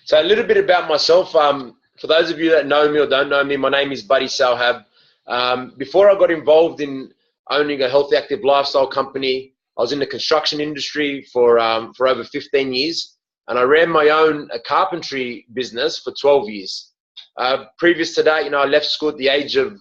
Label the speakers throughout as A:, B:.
A: So a little bit about myself. For those of you that know me or don't know me, my name is Buddy Salhab. Before I got involved in owning a healthy, active lifestyle company, I was in the construction industry for over 15 years, and I ran my own carpentry business for 12 years. Previous to that, I left school at the age of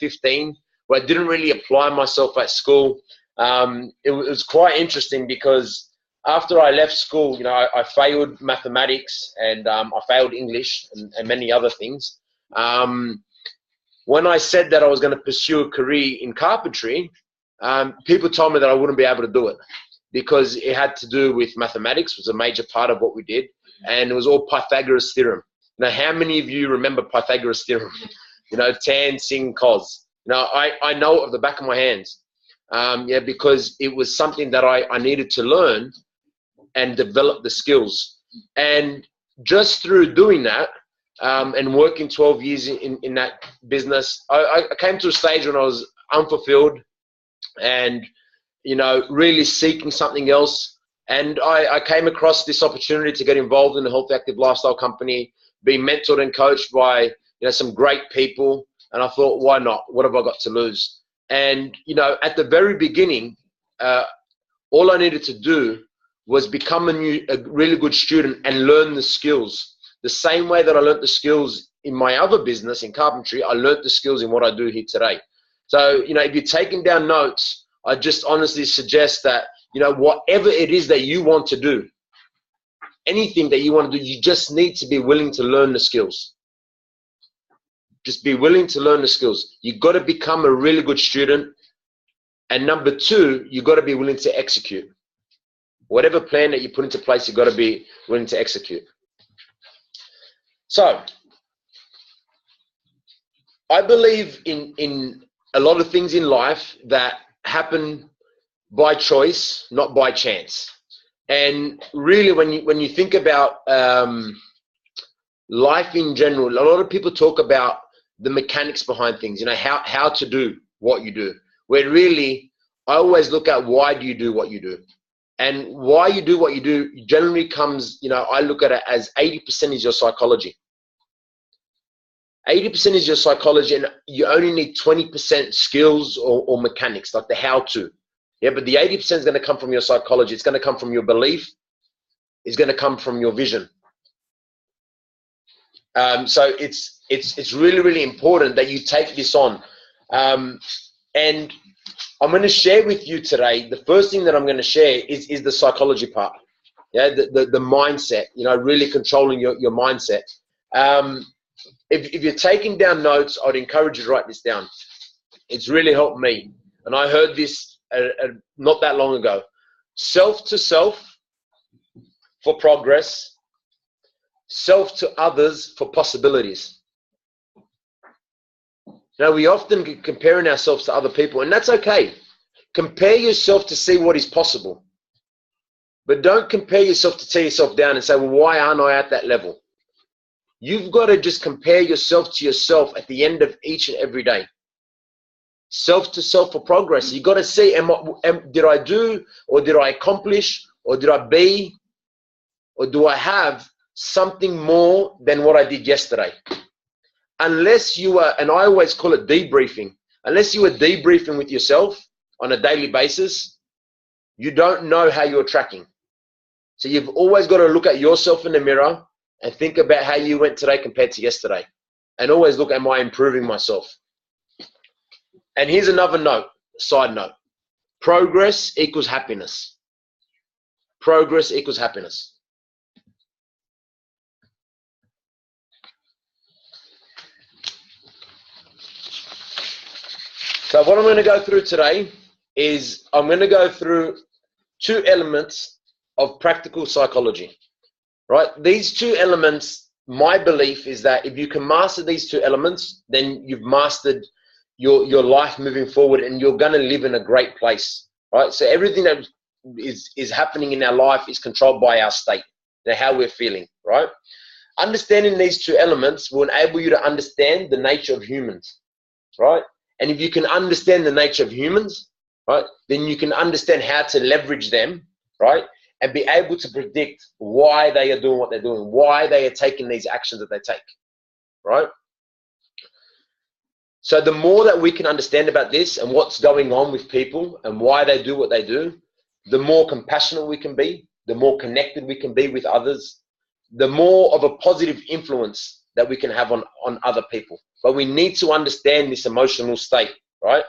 A: 15, where I didn't really apply myself at school. It was quite interesting because after I left school, I failed mathematics and I failed English and many other things. When I said that I was going to pursue a career in carpentry, people told me that I wouldn't be able to do it because it had to do with mathematics, was a major part of what we did, and it was all Pythagoras theorem. Now, how many of you remember Pythagoras theorem? Tan, sin, cos. I know it off the back of my hands. Because it was something that I needed to learn and develop the skills. And just through doing that and working 12 years in that business, I came to a stage when I was unfulfilled and, really seeking something else. And I came across this opportunity to get involved in a healthy, active lifestyle company, being mentored and coached by, some great people. And I thought, why not? What have I got to lose? And, at the very beginning, all I needed to do was become a really good student and learn the skills. The same way that I learned the skills in my other business in carpentry, I learned the skills in what I do here today. So, if you're taking down notes, I just honestly suggest that, whatever it is that you want to do, anything that you want to do, you just need to be willing to learn the skills. Just be willing to learn the skills. You've got to become a really good student. And number two, you've got to be willing to execute. Whatever plan that you put into place, you've got to be willing to execute. So, I believe in a lot of things in life that happen by choice, not by chance. And really, when you think about life in general, a lot of people talk about the mechanics behind things, how to do what you do. Where really, I always look at why do you do what you do. And why you do what you do generally comes, I look at it as 80% is your psychology. 80% is your psychology, and you only need 20% skills or mechanics, like the how to. Yeah, but the 80% is going to come from your psychology. It's going to come from your belief. It's going to come from your vision. So it's really, really important that you take this on. And I'm going to share with you today, the first thing that I'm going to share is the psychology part. Yeah, the mindset, really controlling your mindset. If you're taking down notes, I'd encourage you to write this down. It's really helped me. And I heard this not that long ago. Self to self for progress. Self to others for possibilities. We often get comparing ourselves to other people, and that's okay. Compare yourself to see what is possible. But don't compare yourself to tear yourself down and say, well, why aren't I at that level? You've got to just compare yourself to yourself at the end of each and every day. Self to self for progress. You've got to see, did I do, or did I accomplish, or did I be, or do I have something more than what I did yesterday? Unless you are, and I always call it debriefing, unless you are debriefing with yourself on a daily basis, you don't know how you're tracking. So you've always got to look at yourself in the mirror and think about how you went today compared to yesterday. And always look, am I improving myself? And here's another note, side note. Progress equals happiness. Progress equals happiness. So what I'm going to go through today is I'm going to go through two elements of practical psychology, right? These two elements, my belief is that if you can master these two elements, then you've mastered your life moving forward, and you're going to live in a great place, right? So everything that is happening in our life is controlled by our state, how we're feeling, right? Understanding these two elements will enable you to understand the nature of humans, right? And if you can understand the nature of humans, right, then you can understand how to leverage them, right, and be able to predict why they are doing what they're doing, why they are taking these actions that they take, right? So the more that we can understand about this and what's going on with people and why they do what they do, the more compassionate we can be, the more connected we can be with others, the more of a positive influence that we can have on other people. But we need to understand this emotional state, right?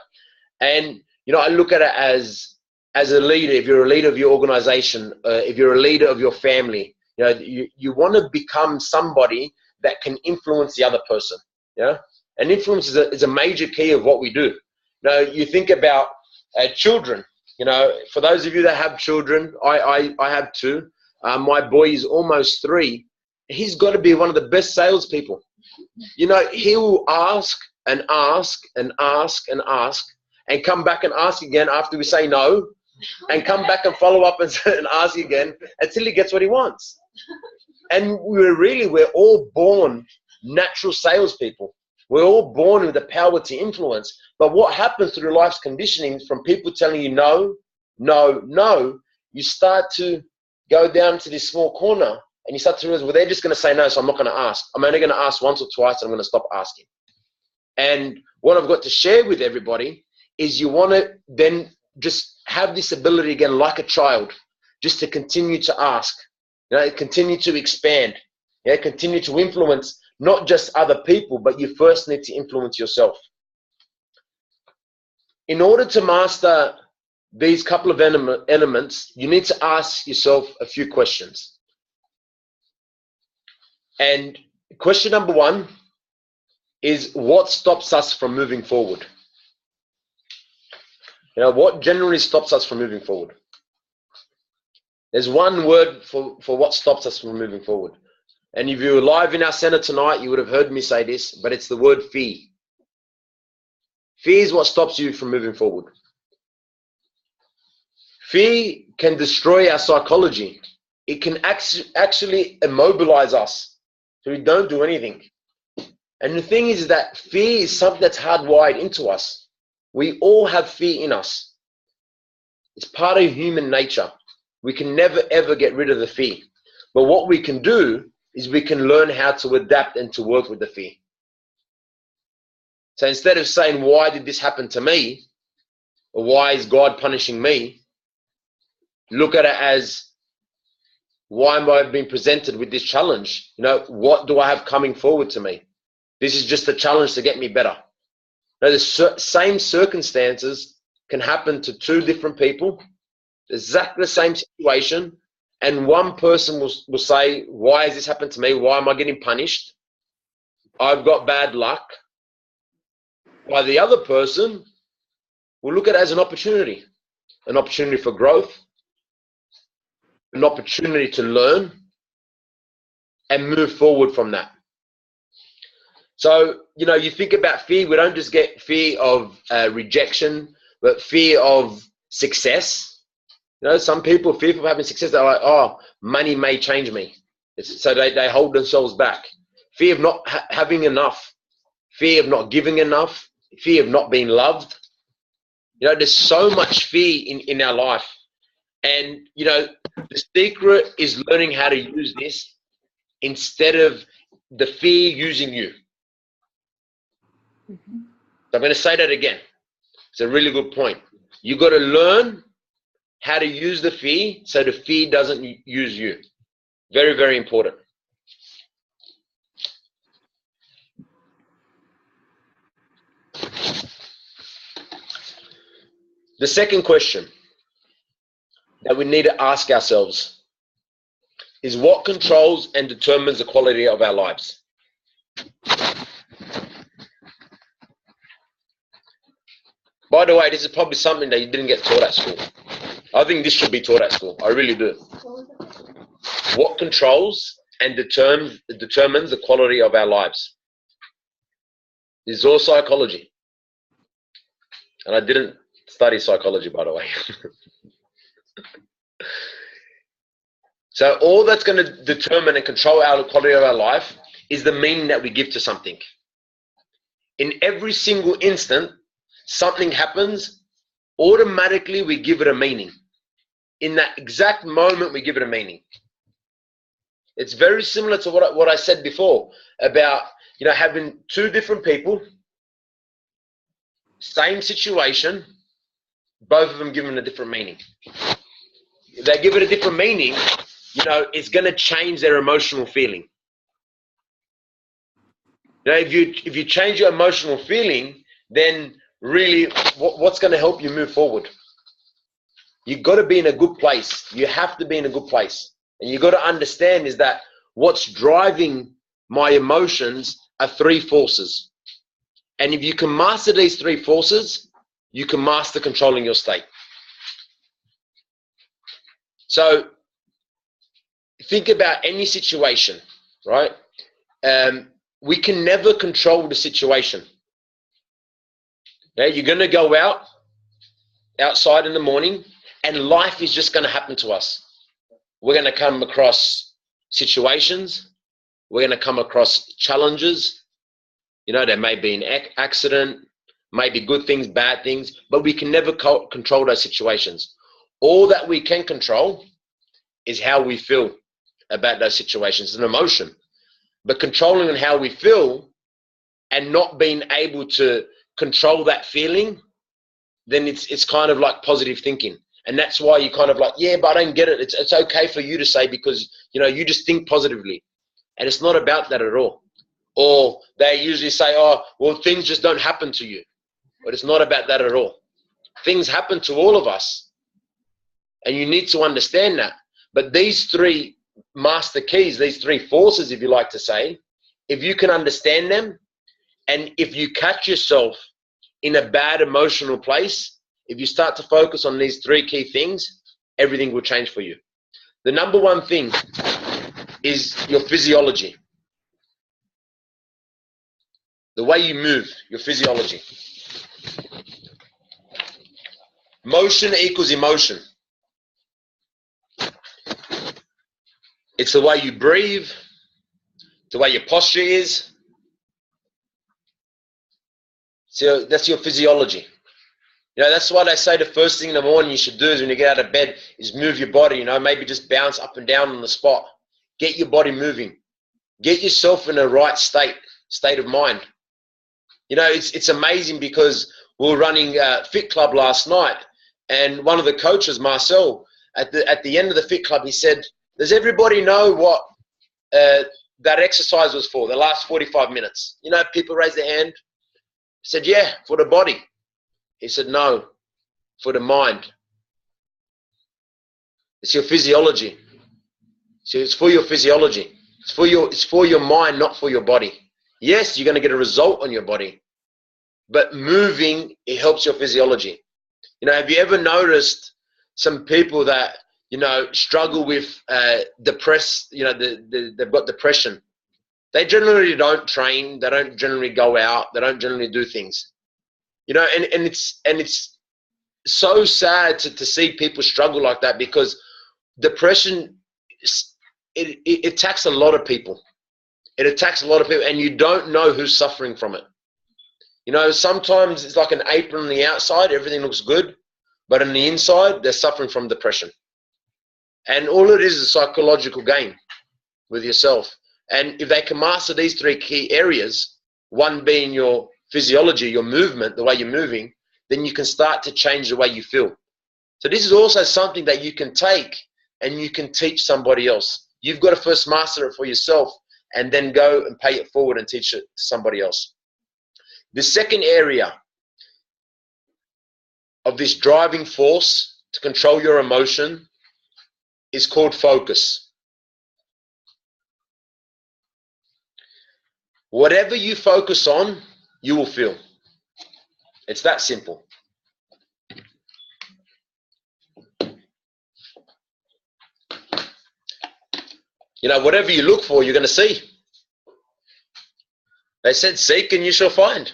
A: And, you know, I look at it as a leader. If you're a leader of your organization, if you're a leader of your family, you know, you want to become somebody that can influence the other person, yeah? And influence is a major key of what we do. You know, you think about children. You know, for those of you that have children, I have two. My boy is almost 3. He's got to be one of the best salespeople. You know, he will ask and ask and ask and ask and come back and ask again after we say no, and come back and follow up and ask again until he gets what he wants. And we're all born natural salespeople. We're all born with the power to influence. But what happens through life's conditioning from people telling you no, no, no, you start to go down to this small corner and you start to realize, well, they're just going to say no, so I'm not going to ask. I'm only going to ask once or twice and I'm going to stop asking. And what I've got to share with everybody is you want to then just have this ability again, like a child, just to continue to ask, you know, continue to expand, yeah, continue to influence not just other people, but you first need to influence yourself. In order to master these couple of elements, you need to ask yourself a few questions. And question number 1 is, what stops us from moving forward? You know, what generally stops us from moving forward? There's one word for what stops us from moving forward. And if you were live in our center tonight, you would have heard me say this, but it's the word fear. Fear is what stops you from moving forward. Fear can destroy our psychology. It can actually immobilize us, so we don't do anything. And the thing is that fear is something that's hardwired into us. We all have fear in us. It's part of human nature. We can never, ever get rid of the fear. But what we can do is we can learn how to adapt and to work with the fear. So instead of saying, why did this happen to me? Or why is God punishing me? Look at it as, why am I being presented with this challenge? You know, what do I have coming forward to me? This is just a challenge to get me better. Now, the same circumstances can happen to 2 different people, exactly the same situation, and one person will say, why has this happened to me? Why am I getting punished? I've got bad luck. While the other person will look at it as an opportunity for growth, an opportunity to learn and move forward from that. So, you know, you think about fear, we don't just get fear of rejection, but fear of success. You know, some people fearful of having success, they're like, oh, money may change me. So they hold themselves back. Fear of not having enough, fear of not giving enough, fear of not being loved. You know, there's so much fear in our life. And, you know, the secret is learning how to use this instead of the fear using you. So I'm going to say that again. It's a really good point. You got to learn how to use the fear so the fear doesn't use you. Very, very important. The second question that we need to ask ourselves is, what controls and determines the quality of our lives? By the way, this is probably something that you didn't get taught at school. I think this should be taught at school. I really do. What controls and determines the quality of our lives? This is all psychology. And I didn't study psychology, by the way. So all that's going to determine and control our quality of our life is the meaning that we give to something. In every single instant, something happens, automatically we give it a meaning. in that exact moment, we give it a meaning. It's very similar to what I said before about, you know, having two different people, same situation, both of them given a different meaning. If they give it a different meaning, you know, it's going to change their emotional feeling. You know, if you change your emotional feeling, then really what's going to help you move forward? You've got to be in a good place. You have to be in a good place. And you've got to understand is that what's driving my emotions are three forces. And if you can master these three forces, you can master controlling your state. So think about any situation, right? We can never control the situation. Okay? You're going to go outside in the morning, and life is just going to happen to us. We're going to come across situations. We're going to come across challenges. You know, there may be an accident, maybe good things, bad things, but we can never control those situations. All that we can control is how we feel about those situations, an emotion. But controlling on how we feel and not being able to control that feeling, then it's kind of like positive thinking. And that's why you kind of like, yeah, but I don't get it. It's okay for you to say because, you know, you just think positively. And it's not about that at all. Or they usually say, oh, well, things just don't happen to you. But it's not about that at all. Things happen to all of us. And you need to understand that. But these three master keys, these three forces, if you like to say, if you can understand them, and if you catch yourself in a bad emotional place, if you start to focus on these three key things, everything will change for you. The number one thing is your physiology. The way you move, your physiology. Motion equals emotion. It's the way you breathe, the way your posture is. So that's your physiology. You know, that's why they say the first thing in the morning you should do is when you get out of bed is move your body, you know, maybe just bounce up and down on the spot. Get your body moving. Get yourself in a right state of mind. You know, it's amazing because we were running Fit Club last night, and one of the coaches, Marcel, at the end of the Fit Club, he said, does everybody know what that exercise was for, the last 45 minutes? You know, people raised their hand. He said, yeah, for the body. He said, no, for the mind. It's your physiology. So it's for your physiology. It's for your mind, not for your body. Yes, you're going to get a result on your body, but moving, it helps your physiology. You know, have you ever noticed some people that, you know, struggle with they've got depression? They generally don't train. They don't generally go out. They don't generally do things. You know, and it's so sad to see people struggle like that, because depression, it attacks a lot of people. It attacks a lot of people, and you don't know who's suffering from it. You know, sometimes it's like an apron on the outside, everything looks good, but on the inside, they're suffering from depression. And all it is a psychological game with yourself. And if they can master these three key areas, one being your physiology, your movement, the way you're moving, then you can start to change the way you feel. So this is also something that you can take and you can teach somebody else. You've got to first master it for yourself and then go and pay it forward and teach it to somebody else. The second area of this driving force to control your emotion is called focus. Whatever you focus on, you will feel. It's that simple. You know, whatever you look for, you're going to see. They said, seek and you shall find.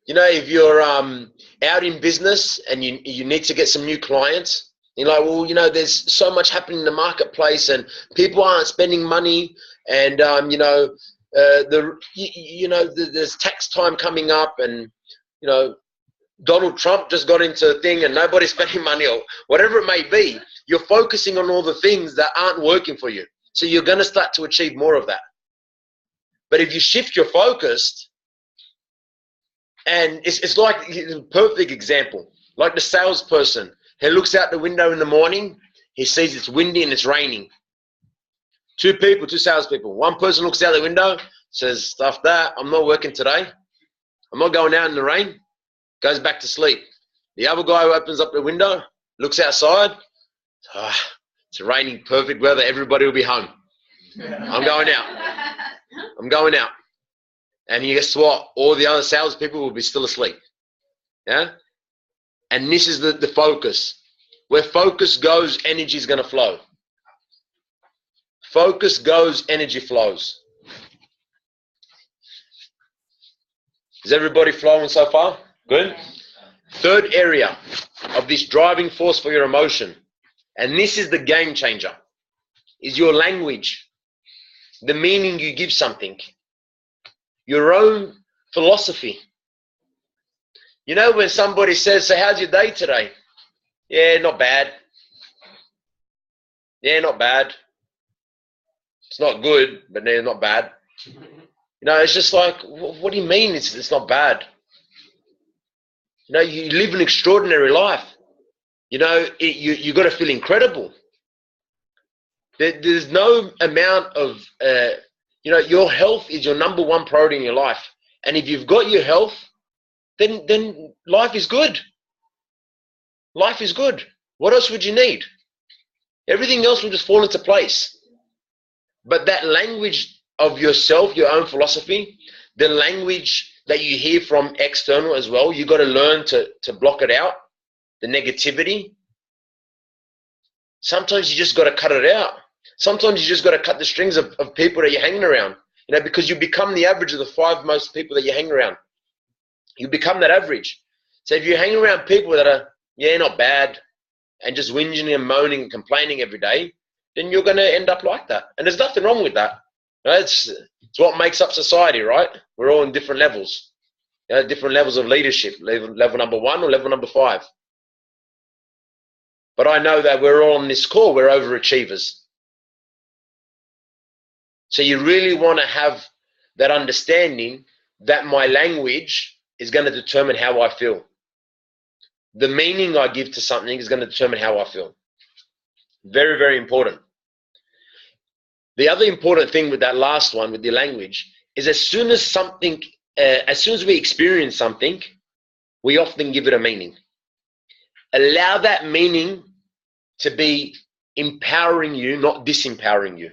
A: You know, if you're out in business and you need to get some new clients, you're like, well, you know, there's so much happening in the marketplace and people aren't spending money, and there's tax time coming up, and you know, Donald Trump just got into a thing and nobody's spending money, or whatever it may be. You're focusing on all the things that aren't working for you. So you're going to start to achieve more of that. But if you shift your focus, and it's like a perfect example, like the salesperson. He looks out the window in the morning, he sees it's windy and it's raining. Two salespeople. One person looks out the window, says, stuff that, I'm not working today. I'm not going out in the rain. Goes back to sleep. The other guy who opens up the window, looks outside. It's raining, perfect weather. Everybody will be home. I'm going out. I'm going out. And you guess what? All the other salespeople will be still asleep. Yeah? And this is the focus. Where focus goes, energy is going to flow. Focus goes, energy flows. Is everybody flowing so far? Good. Third area of this driving force for your emotion, and this is the game changer, is your language, the meaning you give something, your own philosophy. You know, when somebody says, so how's your day today? Yeah, not bad. Yeah, not bad. It's not good, but they're not bad. You know, it's just like, what do you mean it's not bad? You know, you live an extraordinary life. You know, you got to feel incredible. There's no amount of, you know, your health is your number one priority in your life. And if you've got your health, then life is good. Life is good. What else would you need? Everything else will just fall into place. But that language of yourself, your own philosophy, the language that you hear from external as well, you got to learn to block it out, the negativity. Sometimes you just got to cut it out. Sometimes you just got to cut the strings of people that you're hanging around, you know, because you become the average of the 5 most people that you hang around. You become that average. So if you hang around people that are, yeah, not bad, and just whinging and moaning and complaining every day, then you're going to end up like that. And there's nothing wrong with that. You know, it's what makes up society, right? We're all in different levels. You know, different levels of leadership, level number 1 or level number 5. But I know that we're all on this call, we're overachievers. So you really want to have that understanding that my language is going to determine how I feel. The meaning I give to something is going to determine how I feel. Very, very important. The other important thing with that last one, with the language, is as soon as we experience something, we often give it a meaning. Allow that meaning to be empowering you, not disempowering you.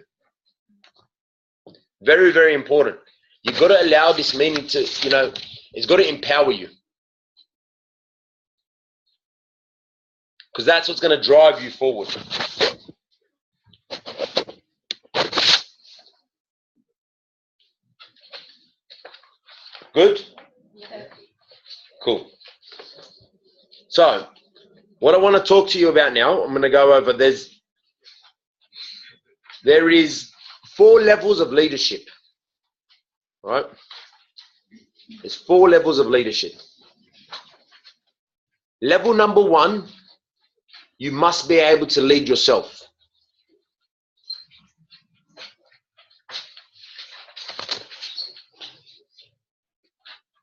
A: Very, very important. You've got to allow this meaning to, you know, it's got to empower you. Because that's what's going to drive you forward. Good? Cool. So, what I want to talk to you about now, I'm going to go over, there is 4 levels of leadership. Right? There's 4 levels of leadership. Level number 1, you must be able to lead yourself.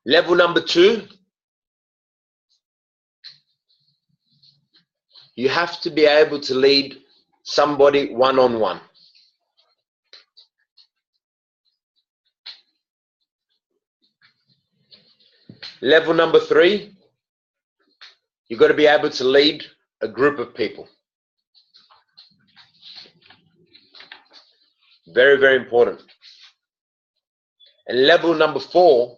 A: Level number 2, you have to be able to lead somebody one-on-one. Level number 3, you've got to be able to lead a group of people. Very, very important. And level number 4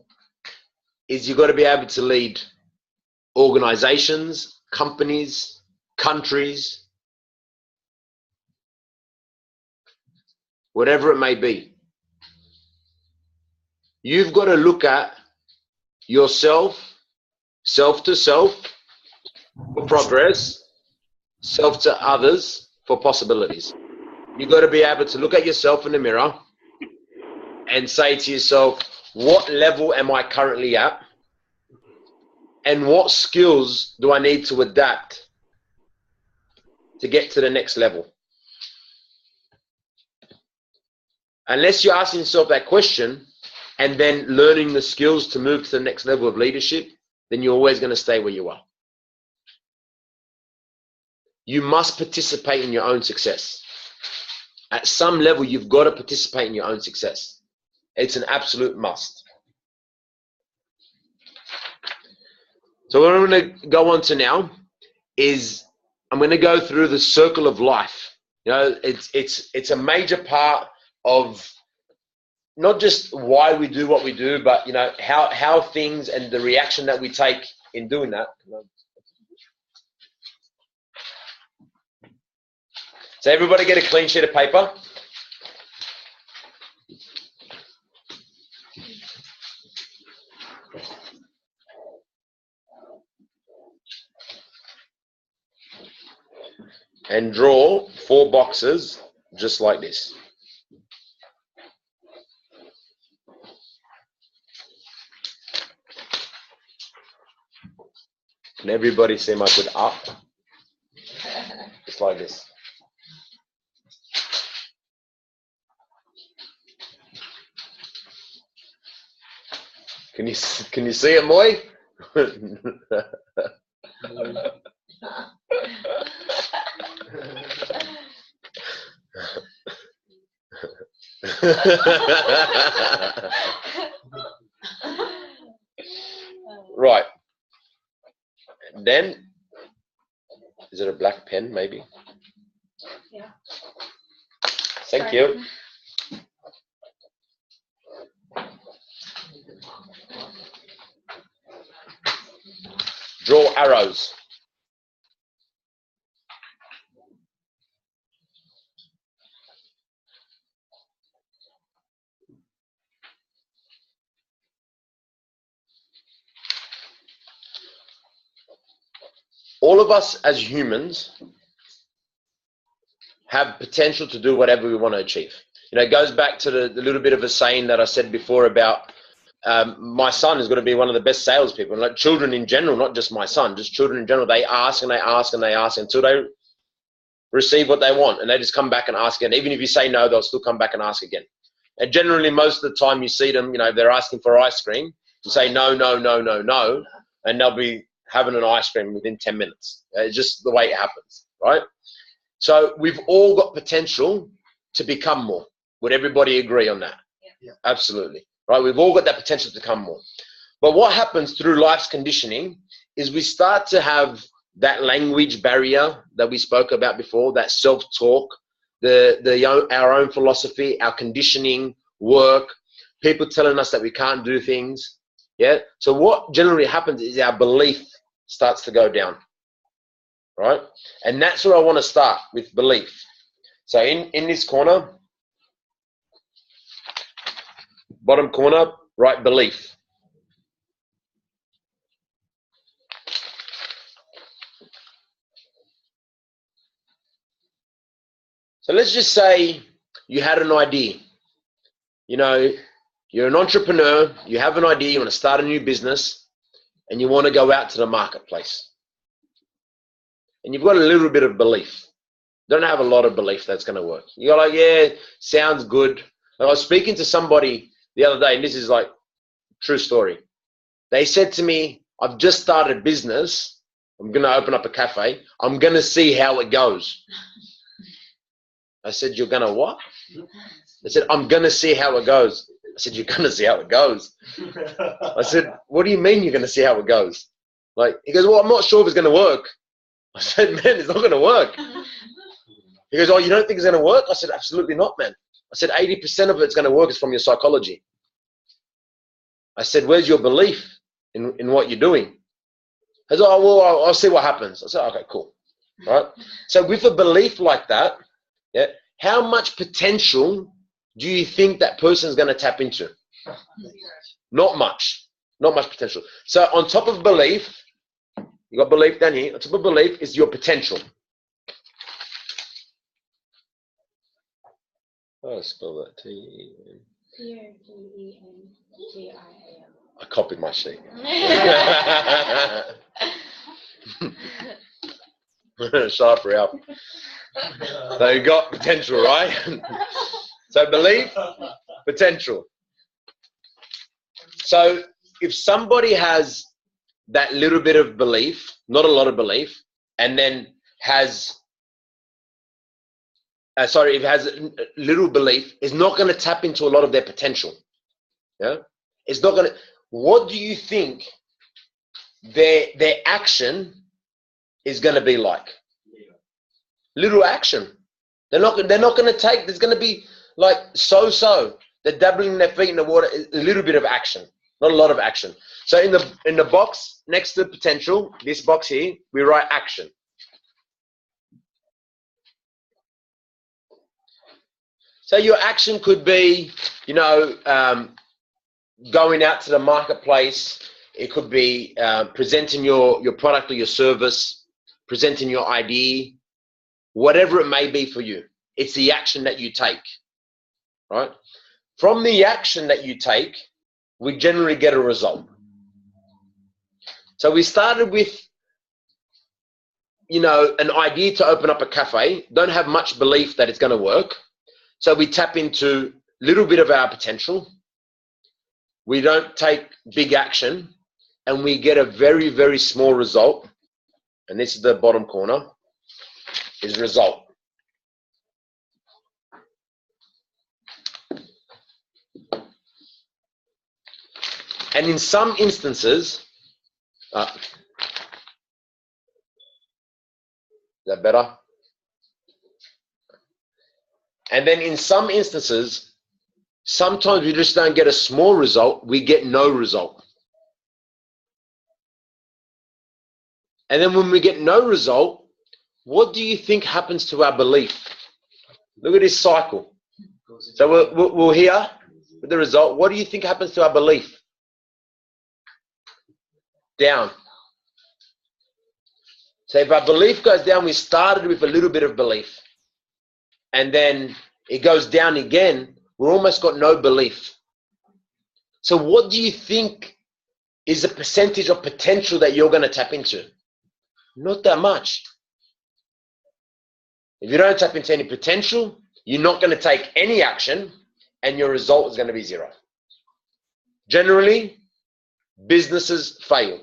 A: is you've got to be able to lead organizations, companies, countries, whatever it may be. You've got to look at yourself, self to self for progress, self to others for possibilities. You've got to be able to look at yourself in the mirror and say to yourself, what level am I currently at? and what skills do I need to adapt to get to the next level? Unless you're asking yourself that question and then learning the skills to move to the next level of leadership, then you're always going to stay where you are. You must participate in your own success. At some level, you've got to participate in your own success. It's an absolute must. So what I'm going to go on to now is I'm going to go through the circle of life. You know, it's a major part of not just why we do what we do, but you know how things and the reaction that we take in doing that. So everybody get a clean sheet of paper. And draw 4 boxes just like this. Can everybody see my good up? Just like this. Can you see it, Moy? Right. Then, is it a black pen, maybe?
B: Yeah.
A: Thank you. Draw arrows. All of us as humans have potential to do whatever we want to achieve. You know, it goes back to the little bit of a saying that I said before about my son is going to be one of the best salespeople. And like children in general, not just my son, just children in general, they ask and they ask and they ask until they receive what they want, and they just come back and ask again. Even if you say no, they'll still come back and ask again. And generally, most of the time, you see them. You know, they're asking for ice cream. You say no, no, no, no, no, and they'll be having an ice cream within 10 minutes. It's just the way it happens, right? So we've all got potential to become more. Would everybody agree on that?
B: Yeah.
A: Absolutely. Right? We've all got that potential to become more. But what happens through life's conditioning is we start to have that language barrier that we spoke about before, that self-talk, our own philosophy, our conditioning, work, people telling us that we can't do things. Yeah. So what generally happens is our belief starts to go down. Right? And that's where I want to start with belief. So in this corner, bottom corner, write belief. So let's just say you had an idea. You know, you're an entrepreneur, you have an idea, you want to start a new business, and you want to go out to the marketplace. And you've got a little bit of belief. Don't have a lot of belief that's going to work. You're like, yeah, sounds good. I was speaking to somebody the other day, and this is like true story. They said to me, I've just started a business. I'm going to open up a cafe. I'm going to see how it goes. I said, you're going to what? They said, I'm going to see how it goes. I said, you're going to see how it goes. I said, what do you mean you're going to see how it goes? Like, he goes, well, I'm not sure if it's going to work. I said, man, it's not going to work. He goes, oh, you don't think it's going to work? I said, absolutely not, man. I said, 80% of it's going to work is from your psychology. I said, where's your belief in what you're doing? He said, oh, well, I'll see what happens. I said, okay, cool. All right. So with a belief like that, yeah, how much potential do you think that person is going to tap into? Not much. Not much potential. So on top of belief, you got belief down here. On top of belief is your potential. Oh, spell that. T-E-N.
B: P-O-T-E-N-T-I-A-L.
A: I copied my sheet. Sharp Ralph. So you got potential, right? So belief, potential. So if somebody has that little bit of belief, not a lot of belief, and then has, if it has little belief, is not going to tap into a lot of their potential. Yeah, it's not going to. What do you think their action is going to be like? Little action. They're not going to take. There's going to be like so. They're dabbling their feet in the water. A little bit of action, not a lot of action. So in the box next to potential, this box here, we write action. So your action could be, going out to the marketplace. It could be presenting your product or your service, presenting your idea, whatever it may be for you. It's the action that you take, right? From the action that you take, we generally get a result. So we started with, an idea to open up a cafe. Don't have much belief that it's going to work. So we tap into a little bit of our potential. We don't take big action, and we get a very, very small result. And this is the bottom corner, is result. And in some instances, is that better? And then in some instances, sometimes we just don't get a small result, we get no result. And then when we get no result, what do you think happens to our belief? Look at this cycle. So we're here with the result. What do you think happens to our belief? Down. So if our belief goes down, we started with a little bit of belief, and then it goes down again, we're almost got no belief. So what do you think is the percentage of potential that you're going to tap into? Not that much. If you don't tap into any potential, you're not going to take any action, and your result is going to be zero. Generally, businesses fail.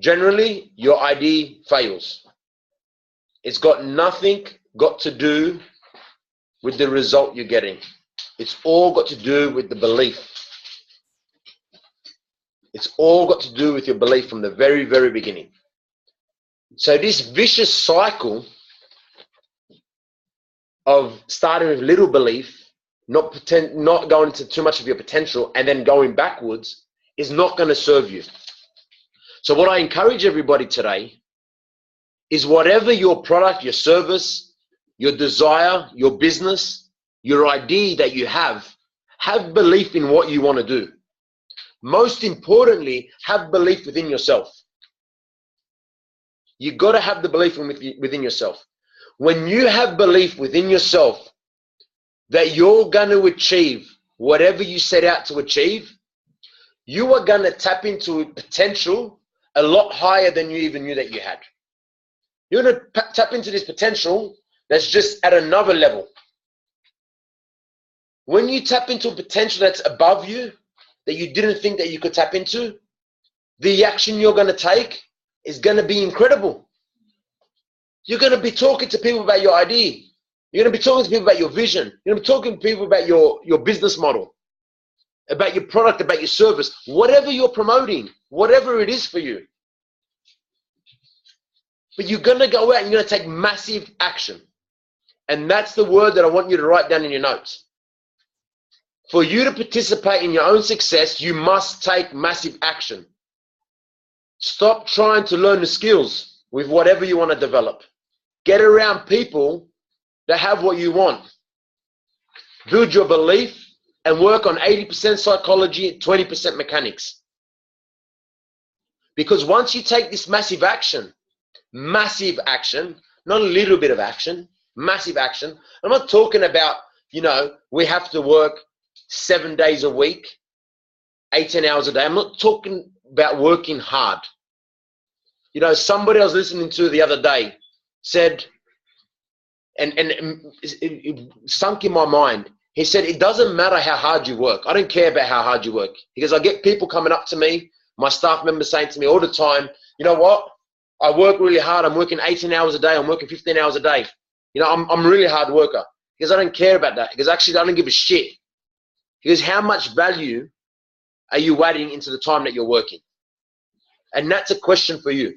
A: Generally, your idea fails. It's got nothing to do with the result you're getting. It's all got to do with the belief. It's all got to do with your belief from the very, very beginning. So this vicious cycle of starting with little belief, not going into too much of your potential, and then going backwards is not going to serve you. So what I encourage everybody today is whatever your product, your service, your desire, your business, your idea that you have belief in what you want to do. Most importantly, have belief within yourself. You got to have the belief within yourself. When you have belief within yourself that you're going to achieve whatever you set out to achieve, you are going to tap into potential a lot higher than you even knew that you had. You're going to tap into this potential that's just at another level. When you tap into a potential that's above you, that you didn't think that you could tap into, the action you're going to take is going to be incredible. You're going to be talking to people about your idea. You're going to be talking to people about your vision. You're going to be talking to people about your business model, about your product, about your service, whatever you're promoting, whatever it is for you. But you're going to go out and you're going to take massive action. And that's the word that I want you to write down in your notes. For you to participate in your own success, you must take massive action. Stop trying to learn the skills with whatever you want to develop. Get around people that have what you want. Build your belief and work on 80% psychology, 20% mechanics. Because once you take this massive action, not a little bit of action, massive action. I'm not talking about, we have to work 7 days a week 8, 10 hours a day. I'm not talking about working hard. You know, somebody I was listening to the other day said, and it sunk in my mind. He said, it doesn't matter how hard you work. I don't care about how hard you work. Because I get people coming up to me, my staff members saying to me all the time, you know what? I work really hard. I'm working 18 hours a day. I'm working 15 hours a day. You know, I'm a really hard worker. Because I don't care about that. Because actually I don't give a shit. Because how much value are you adding into the time that you're working? And that's a question for you.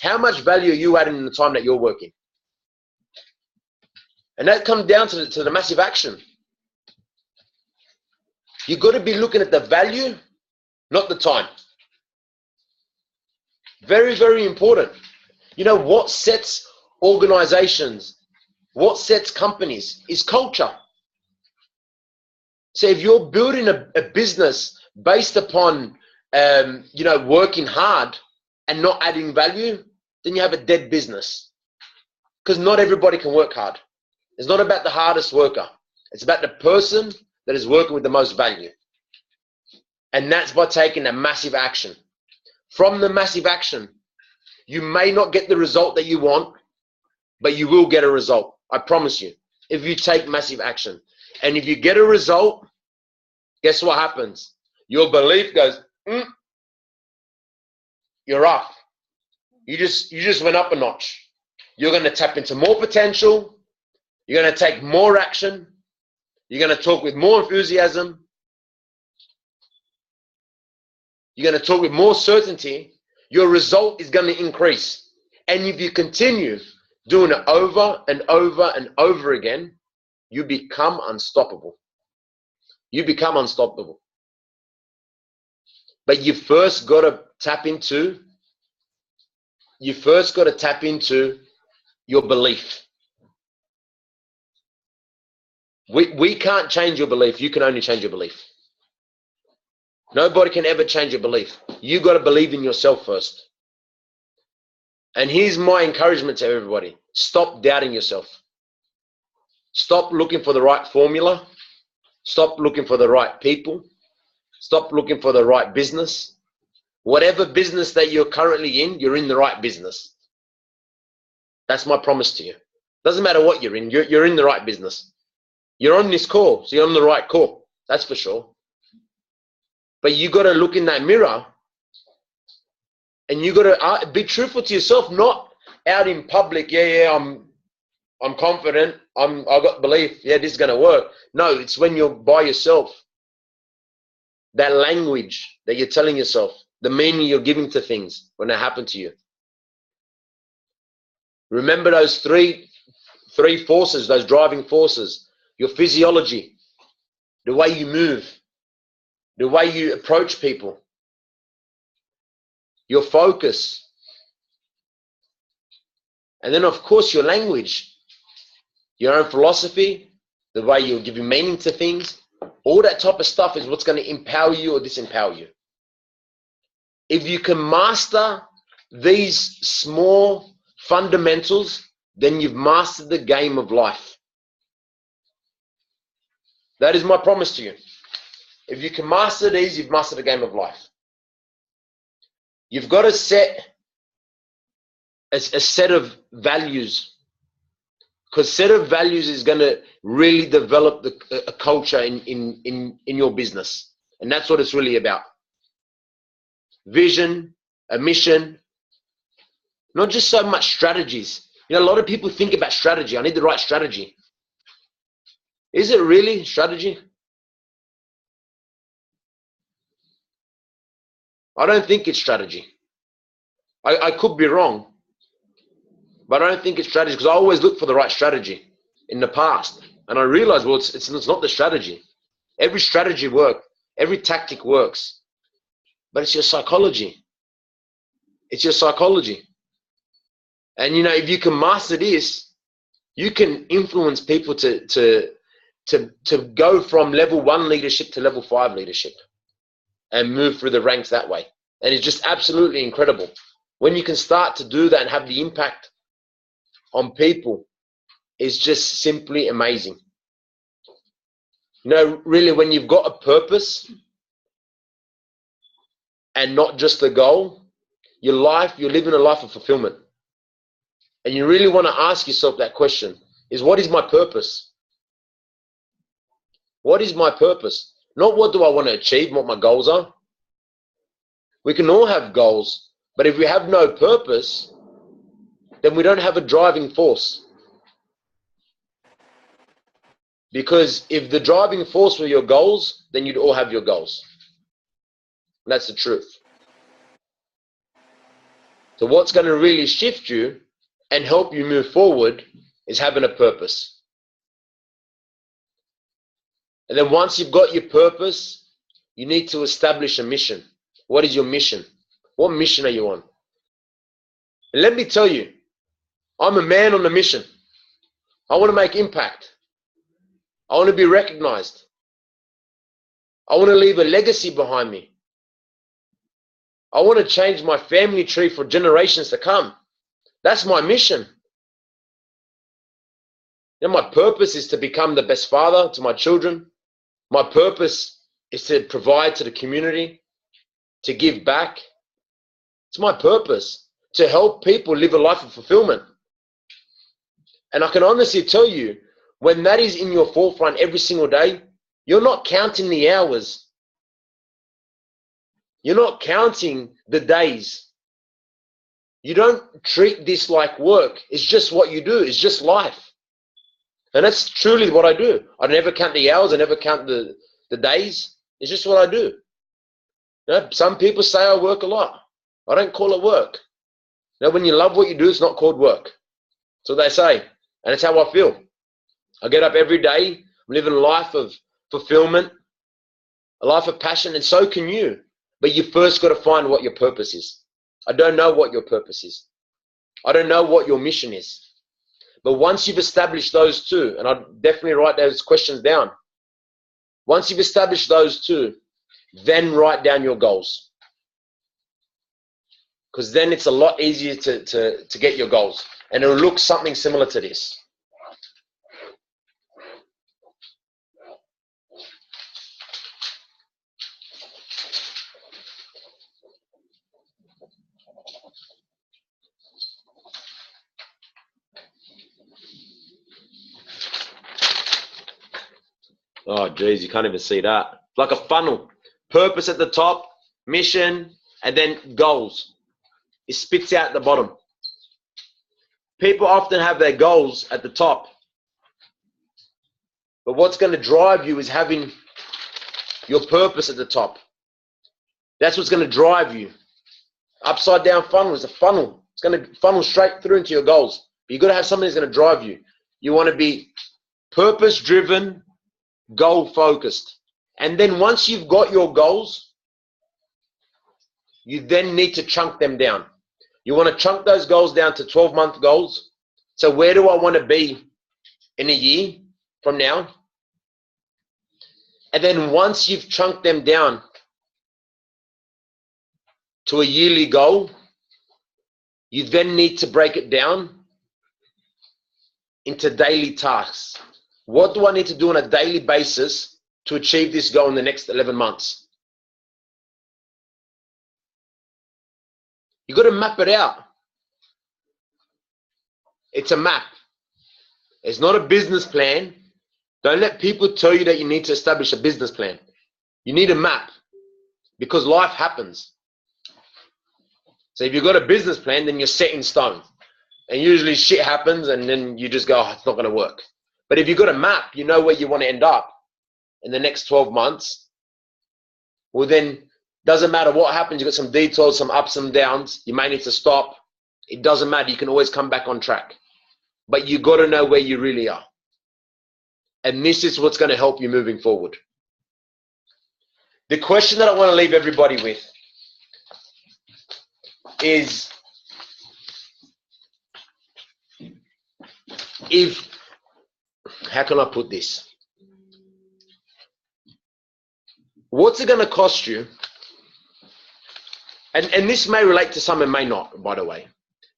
A: How much value are you adding in the time that you're working? And that comes down to the massive action. You've got to be looking at the value, not the time. Very, very important. You know, what sets organizations, what sets companies is culture. So if you're building a business based upon, you know, working hard and not adding value, then you have a dead business. Because not everybody can work hard. It's not about the hardest worker. It's about the person that is working with the most value. And that's by taking a massive action. From the massive action, you may not get the result that you want, but you will get a result. I promise you. If you take massive action. And if you get a result, guess what happens? Your belief goes, you're up. You just went up a notch. You're going to tap into more potential. You're going to take more action. You're going to talk with more enthusiasm. You're going to talk with more certainty. Your result is going to increase. And if you continue doing it over and over and over again, you become unstoppable. You become unstoppable. But you first got to tap into your belief. We can't change your belief. You can only change your belief. Nobody can ever change your belief. You got to believe in yourself first. And here's my encouragement to everybody. Stop doubting yourself. Stop looking for the right formula. Stop looking for the right people. Stop looking for the right business. Whatever business that you're currently in, you're in the right business. That's my promise to you. Doesn't matter what you're in the right business. You're on this call, so you're on the right call. That's for sure. But you got to look in that mirror and you got to be truthful to yourself, not out in public. Yeah, I'm confident. I got belief. Yeah, this is going to work. No, it's when you're by yourself. That language that you're telling yourself, the meaning you're giving to things when they happen to you. Remember those three forces, those driving forces. Your physiology, the way you move, the way you approach people, your focus, and then of course your language, your own philosophy, the way you're giving meaning to things. All that type of stuff is what's going to empower you or disempower you. If you can master these small fundamentals, then you've mastered the game of life. That is my promise to you. If you can master these, you've mastered the game of life. You've got to set a set of values, because set of values is going to really develop a culture in your business. And that's what it's really about. Vision, a mission, not just so much strategies. You know, a lot of people think about strategy. I need the right strategy. Is it really strategy? I don't think it's strategy. I could be wrong, but I don't think it's strategy, because I always look for the right strategy in the past. And I realized, well, it's not the strategy. Every strategy works. Every tactic works. But it's your psychology. It's your psychology. And, you know, if you can master this, you can influence people to go from level 1 leadership to level 5 leadership and move through the ranks that way. And it's just absolutely incredible. When you can start to do that and have the impact on people, it's just simply amazing. You know, really, when you've got a purpose, and not just the goal, your life, you're living a life of fulfillment. And you really want to ask yourself that question, is what is my purpose? What is my purpose? Not what do I want to achieve, what my goals are. We can all have goals, but if we have no purpose, then we don't have a driving force. Because if the driving force were your goals, then you'd all have your goals. And that's the truth. So what's going to really shift you and help you move forward is having a purpose. And then once you've got your purpose, you need to establish a mission. What is your mission? What mission are you on? And let me tell you, I'm a man on a mission. I want to make impact. I want to be recognized. I want to leave a legacy behind me. I want to change my family tree for generations to come. That's my mission. And my purpose is to become the best father to my children. My purpose is to provide to the community, to give back. It's my purpose to help people live a life of fulfillment. And I can honestly tell you, when that is in your forefront every single day, you're not counting the hours. You're not counting the days. You don't treat this like work. It's just what you do. It's just life. And that's truly what I do. I never count the hours. I never count the days. It's just what I do. You know, some people say I work a lot. I don't call it work. You know, when you love what you do, it's not called work. That's what they say. And it's how I feel. I get up every day. I'm living a life of fulfillment, a life of passion, and so can you. But you first got to find what your purpose is. I don't know what your purpose is. I don't know what your mission is. But once you've established those two, and I'd definitely write those questions down. Once you've established those two, then write down your goals. Because then it's a lot easier to get your goals. And it'll look something similar to this. Oh, geez, you can't even see that. Like a funnel. Purpose at the top, mission, and then goals. It spits out at the bottom. People often have their goals at the top. But what's going to drive you is having your purpose at the top. That's what's going to drive you. Upside down funnel is a funnel. It's going to funnel straight through into your goals. But you've got to have something that's going to drive you. You want to be purpose-driven, goal-focused. And then once you've got your goals, you then need to chunk them down. You want to chunk those goals down to 12-month goals. So where do I want to be in a year from now? And then once you've chunked them down to a yearly goal, you then need to break it down into daily tasks. What do I need to do on a daily basis to achieve this goal in the next 11 months? You've got to map it out. It's a map. It's not a business plan. Don't let people tell you that you need to establish a business plan. You need a map because life happens. So if you've got a business plan, then you're set in stone. And usually shit happens and then you just go, oh, it's not going to work. But if you've got a map, you know where you want to end up in the next 12 months. Well, then doesn't matter what happens. You've got some detours, some ups and downs. You may need to stop. It doesn't matter. You can always come back on track. But you got to know where you really are. And this is what's going to help you moving forward. The question that I want to leave everybody with is, how can I put this? What's it going to cost you? And this may relate to some and may not, by the way.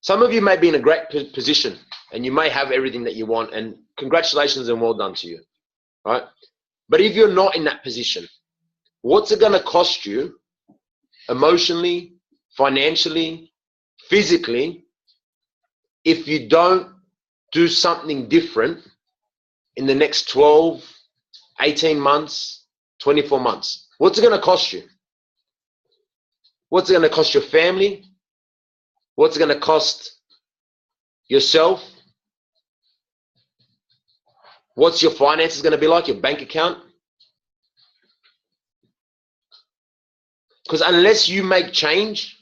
A: Some of you may be in a great position and you may have everything that you want, and congratulations and well done to you, right? But if you're not in that position, what's it going to cost you emotionally, financially, physically, if you don't do something different in the next 12, 18 months, 24 months? What's it going to cost you? What's it going to cost your family? What's it going to cost yourself? What's your finances going to be like, your bank account? Because unless you make change,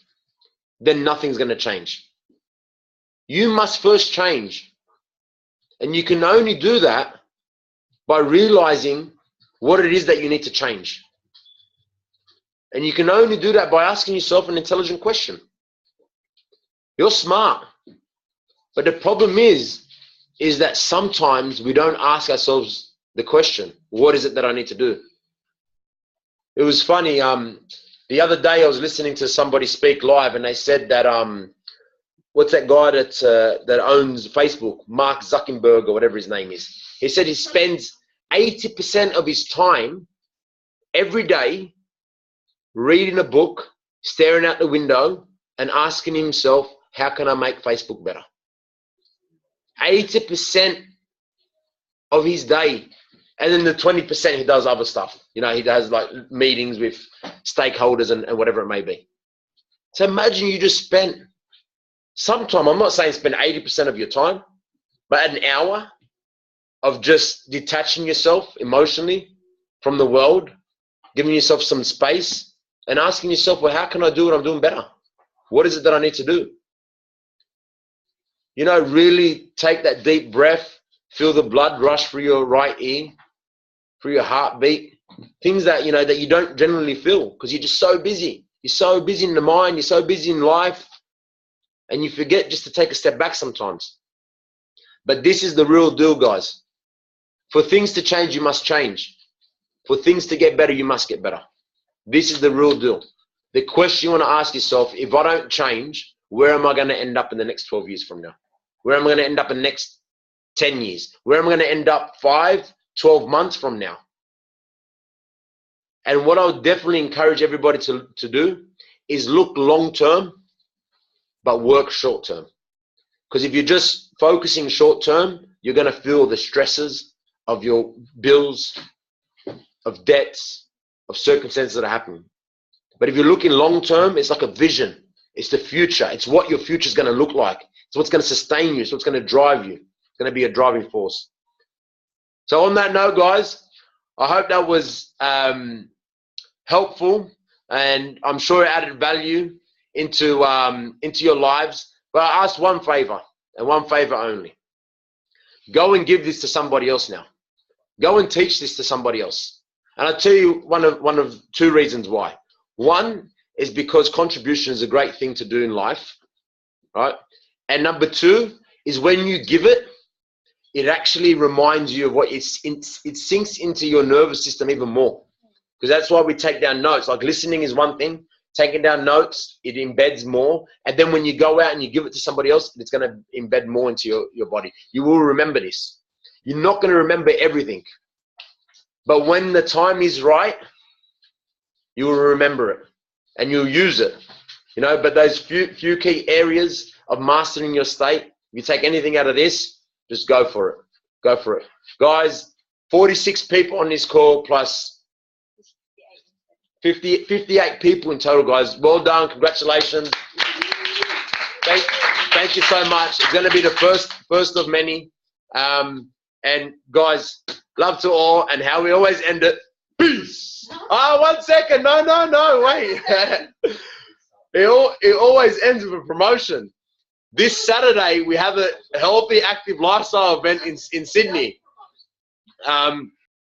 A: then nothing's going to change. You must first change. And you can only do that by realizing what it is that you need to change. And you can only do that by asking yourself an intelligent question. You're smart. But the problem is that sometimes we don't ask ourselves the question, what is it that I need to do? It was funny. The other day I was listening to somebody speak live, and they said that what's that guy that owns Facebook, Mark Zuckerberg or whatever his name is. He said he spends 80% of his time every day reading a book, staring out the window, and asking himself, how can I make Facebook better? 80% of his day. And then the 20% he does other stuff. You know, he does like meetings with stakeholders and whatever it may be. So imagine you just spent some time, I'm not saying spend 80% of your time, but an hour of just detaching yourself emotionally from the world, giving yourself some space and asking yourself, well, how can I do what I'm doing better? What is it that I need to do? You know, really take that deep breath, feel the blood rush through your right ear, through your heartbeat, things that, you know, that you don't generally feel because you're just so busy. You're so busy in the mind, you're so busy in life, and you forget just to take a step back sometimes. But this is the real deal, guys. For things to change, you must change. For things to get better, you must get better. This is the real deal. The question you want to ask yourself, if I don't change, where am I going to end up in the next 12 years from now? Where am I going to end up in the next 10 years? Where am I going to end up 5, 12 months from now? And what I would definitely encourage everybody to do is look long-term, but work short-term. Because if you're just focusing short-term, you're going to feel the stresses of your bills, of debts, of circumstances that are happening. But if you're looking long-term, it's like a vision. It's the future. It's what your future is going to look like. It's what's going to sustain you. It's what's going to drive you. It's going to be a driving force. So on that note, guys, I hope that was helpful, and I'm sure it added value into your lives. But I asked one favor, and one favor only. Go and give this to somebody else now. Go and teach this to somebody else. And I'll tell you one of two reasons why. One is because contribution is a great thing to do in life, right? And number two is when you give it, it actually reminds you of what it sinks into your nervous system even more. Because that's why we take down notes. Like listening is one thing, taking down notes, it embeds more. And then when you go out and you give it to somebody else, it's going to embed more into your body. You will remember this. You're not going to remember everything. But when the time is right, you will remember it and you'll use it. You know, but those few key areas of mastering your state, if you take anything out of this, just go for it. Go for it. Guys, 46 people on this call plus 58 people in total, guys. Well done. Congratulations. Thank you so much. It's going to be the first of many. And guys, love to all. And how we always end it. Peace. Oh, 1 second. No, wait. It always ends with a promotion. This Saturday, we have a healthy, active lifestyle event in Sydney.